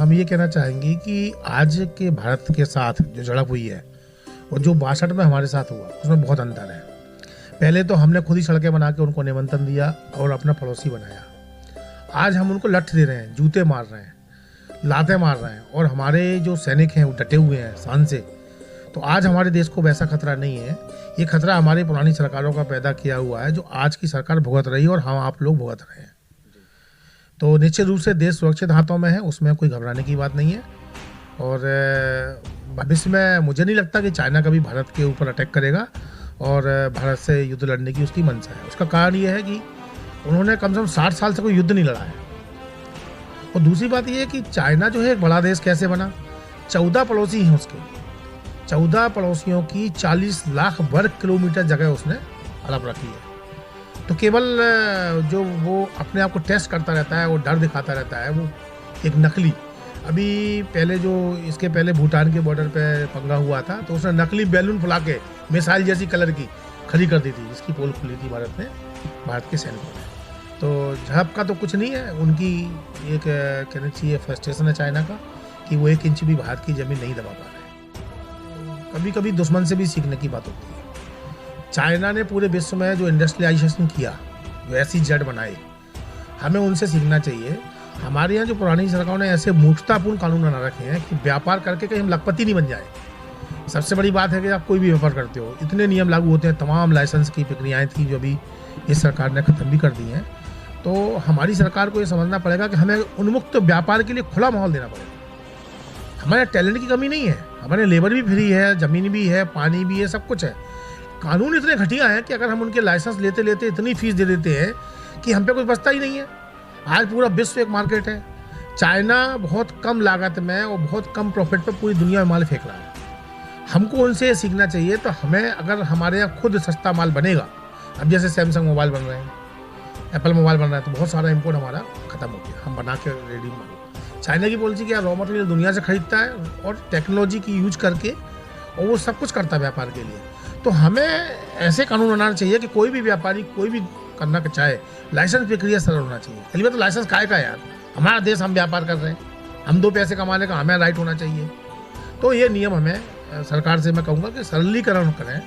हम ये कहना चाहेंगे कि आज के भारत के साथ जो झड़प हुई है और जो 62 में हमारे साथ हुआ उसमें बहुत अंतर है। पहले तो हमने खुद ही सड़कें बना के उनको निमंत्रण दिया और अपना पड़ोसी बनाया। आज हम उनको लठ दे रहे हैं, जूते मार रहे हैं, लातें मार रहे हैं और हमारे जो सैनिक हैं वो डटे हुए हैं शान से। तो आज हमारे देश को वैसा खतरा नहीं है। ये खतरा हमारी पुरानी सरकारों का पैदा किया हुआ है जो आज की सरकार भुगत रही है और हम आप लोग भुगत रहे हैं। तो निश्चित रूप से देश सुरक्षित हाथों में है, उसमें कोई घबराने की बात नहीं है। और भविष्य में मुझे नहीं लगता कि चाइना कभी भारत के ऊपर अटैक करेगा और भारत से युद्ध लड़ने की उसकी मंशा है। उसका कारण ये है कि उन्होंने कम से कम 60 साल से कोई युद्ध नहीं लड़ा है। और दूसरी बात ये है कि चाइना जो है एक बड़ा देश कैसे बना, 14 पड़ोसी हैं उसके, 14 पड़ोसियों की 40 लाख वर्ग किलोमीटर जगह उसने हड़प रखी है। तो केवल जो वो अपने आप को टेस्ट करता रहता है, वो डर दिखाता रहता है, वो एक नकली, अभी पहले जो इसके पहले भूटान के बॉर्डर पे पंगा हुआ था तो उसने नकली बैलून फुला के मिसाइल जैसी कलर की खड़ी कर दी थी, जिसकी पोल खुली थी भारत के सैनिकों ने। तो झड़प का तो कुछ नहीं है, उनकी एक कहना चाहिए फ्रस्ट्रेशन है चाइना का कि वो 1 इंच भी भारत की ज़मीन नहीं दबा पा रहे। कभी कभी दुश्मन से भी सीखने की बात होती है। चाइना ने पूरे विश्व में जो इंडस्ट्रियलाइजेशन किया, जो ऐसी जेड बनाई, हमें उनसे सीखना चाहिए। हमारे यहाँ जो पुरानी सरकारों ने ऐसे मूर्खतापूर्ण कानून बना रखे हैं कि व्यापार करके कहीं हम लखपति नहीं बन जाए। सबसे बड़ी बात है कि आप कोई भी व्यापार करते हो, इतने नियम लागू होते हैं, तमाम लाइसेंस की प्रक्रियाएँ थी जो अभी इस सरकार ने ख़त्म भी कर दी हैं। तो हमारी सरकार को ये समझना पड़ेगा कि हमें उन्मुक्त व्यापार के लिए खुला माहौल देना पड़ेगा। हमारे टैलेंट की कमी नहीं है, हमारे लेबर भी फ्री है, ज़मीन भी है, पानी भी है, सब कुछ है। कानून इतने घटिया हैं कि अगर हम उनके लाइसेंस लेते लेते इतनी फीस दे देते हैं कि हम पे कुछ बचता ही नहीं है। आज पूरा विश्व एक मार्केट है। चाइना बहुत कम लागत में और बहुत कम प्रॉफिट पे पूरी दुनिया में माल फेंक रहा है। हमको उनसे सीखना चाहिए। तो हमें अगर हमारे यहाँ खुद सस्ता माल बनेगा, अब जैसे सैमसंग मोबाइल बन रहे हैं, एप्पल मोबाइल बन रहा है, तो बहुत सारा इम्पोर्ट हमारा खत्म हो गया, हम बना के रेडी माल। चाइना की पॉलिसी क्या, रॉ मटेरियल दुनिया से खरीदता है और टेक्नोलॉजी की यूज करके, और वो सब कुछ करता है व्यापार के लिए। तो हमें ऐसे कानून बनाना चाहिए कि कोई भी व्यापारी कोई भी करना चाहे, लाइसेंस प्रक्रिया सरल होना चाहिए। पहली बात तो लाइसेंस काहे का यार, हमारा देश, हम व्यापार कर रहे हैं, हम 2 पैसे कमाने का हमें राइट होना चाहिए। तो ये नियम हमें सरकार से मैं कहूँगा कि सरलीकरण करें,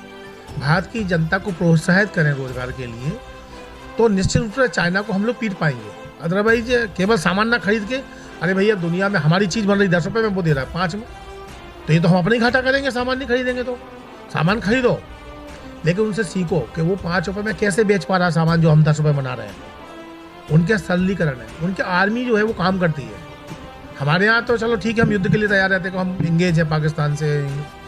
भारत की जनता को प्रोत्साहित करें रोजगार के लिए। तो निश्चित रूप से चाइना को हम लोग पीट पाएंगे। अदरवाइज केवल सामान ना खरीद के, अरे भैया दुनिया में हमारी चीज़ बन रही 10 रुपये में, वो दे रहा है 5 में, तो ये तो हम अपने ही घाटा करेंगे। सामान नहीं खरीदेंगे तो सामान खरीदो, लेकिन उनसे सीखो कि वो 5 रुपये में कैसे बेच पा रहा है सामान जो हम 10 रुपये बना रहे हैं। उनके सरलीकरण है, उनकी आर्मी जो है वो काम करती है। हमारे यहाँ तो चलो ठीक है, हम युद्ध के लिए तैयार रहते हैं, हम इंगेज है पाकिस्तान से,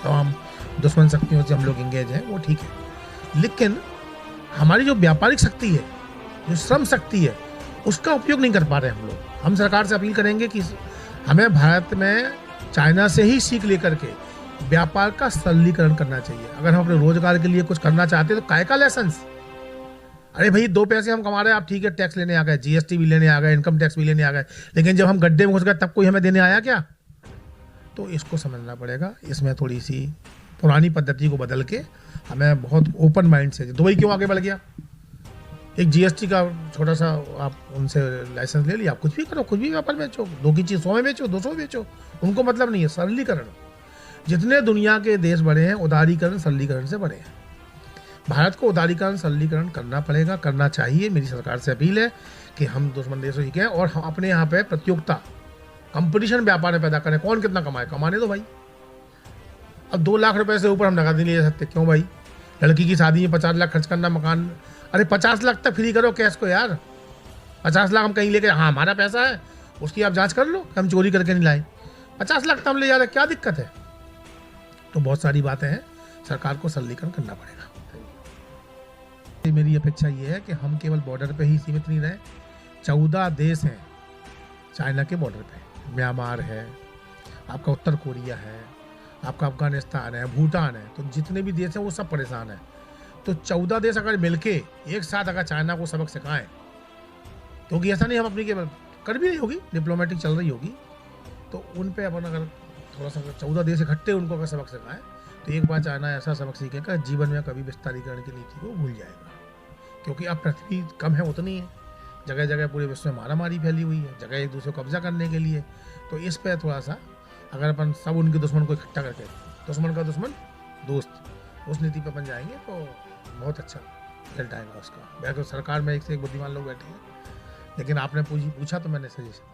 तमाम दुश्मन शक्तियों से हम लोग इंगेज हैं, वो ठीक है। लेकिन हमारी जो व्यापारिक शक्ति है, जो श्रम शक्ति है, उसका उपयोग नहीं कर पा रहे हम लोग। हम सरकार से अपील करेंगे कि हमें भारत में चाइना से ही सीख लेकर के व्यापार का सरलीकरण करना चाहिए। अगर हम अपने रोजगार के लिए कुछ करना चाहते हैं तो काय का लाइसेंस, अरे भाई 2 पैसे हम कमा रहे हैं, आप ठीक है टैक्स लेने आ गए, जीएसटी भी लेने आ गए, इनकम टैक्स भी लेने आ गए, लेकिन जब हम गड्ढे में घुस गए तब कोई हमें देने आया क्या? तो इसको समझना पड़ेगा। इसमें थोड़ी सी पुरानी पद्धति को बदल के हमें बहुत ओपन माइंड से, दुबई क्यों आगे बढ़ गया, एक जीएसटी का छोटा सा आप उनसे लाइसेंस ले लिया, आप कुछ भी करो, कुछ भी व्यापार बेचो, 2 की चीज़ 100 में बेचो, 200 में बेचो, उनको मतलब नहीं है। सरलीकरण, जितने दुनिया के देश बड़े हैं उदारीकरण सरलीकरण से बड़े हैं। भारत को उदारीकरण सरलीकरण करना पड़ेगा, करना चाहिए। मेरी सरकार से अपील है कि हम दुश्मन देशों सीखें और हम अपने यहाँ पे प्रतियोगिता, कंपटीशन व्यापार में पैदा करें। कौन कितना कमाए, कमाने दो भाई। अब 2 लाख रुपए से ऊपर हम नगद नहीं ले सकते, क्यों भाई? लड़की की शादी में 50 लाख खर्च करना, मकान, अरे 50 लाख तक फ्री करो कैश को यार। 50 लाख हम कहीं लेके, हाँ हमारा पैसा है, उसकी आप जांच कर लो, हम चोरी करके नहीं लाए। 50 लाख तो हम ले जा रहे, क्या दिक्कत है? तो बहुत सारी बातें हैं, सरकार को सरलीकरण करना पड़ेगा। मेरी अपेक्षा ये है कि हम केवल बॉर्डर पे ही सीमित नहीं रहें। 14 देश हैं चाइना के बॉर्डर पे, म्यांमार है, आपका उत्तर कोरिया है, आपका अफगानिस्तान है, भूटान है, तो जितने भी देश हैं वो सब परेशान हैं। तो 14 देश अगर मिलके एक साथ अगर चाइना को सबक सिखाएं, क्योंकि ऐसा नहीं हम अपनी केवल कर भी रही होगी, डिप्लोमेटिक चल रही होगी, तो उन पे अपन अगर थोड़ा सा 14 देश इकट्ठे उनको अगर सबक सिखाएं, तो एक बार चाइना ऐसा सबक सीखेगा जीवन में कभी विस्तारीकरण की नीति को भूल जाएगा। क्योंकि अब पृथ्वी कम है उतनी है, जगह जगह पूरे विश्व में मारामारी फैली हुई है, जगह एक दूसरे को कब्जा करने के लिए। तो इस पे थोड़ा सा अगर अपन सब उनके दुश्मन को इकट्ठा करके, दुश्मन का दुश्मन दोस्त, उस नीति पे अपन जाएंगे तो बहुत अच्छा रिजल्ट आएगा उसका। वैसे तो सरकार में एक से एक बुद्धिमान लोग बैठे हैं, लेकिन आपने पूछा तो मैंने सजेशन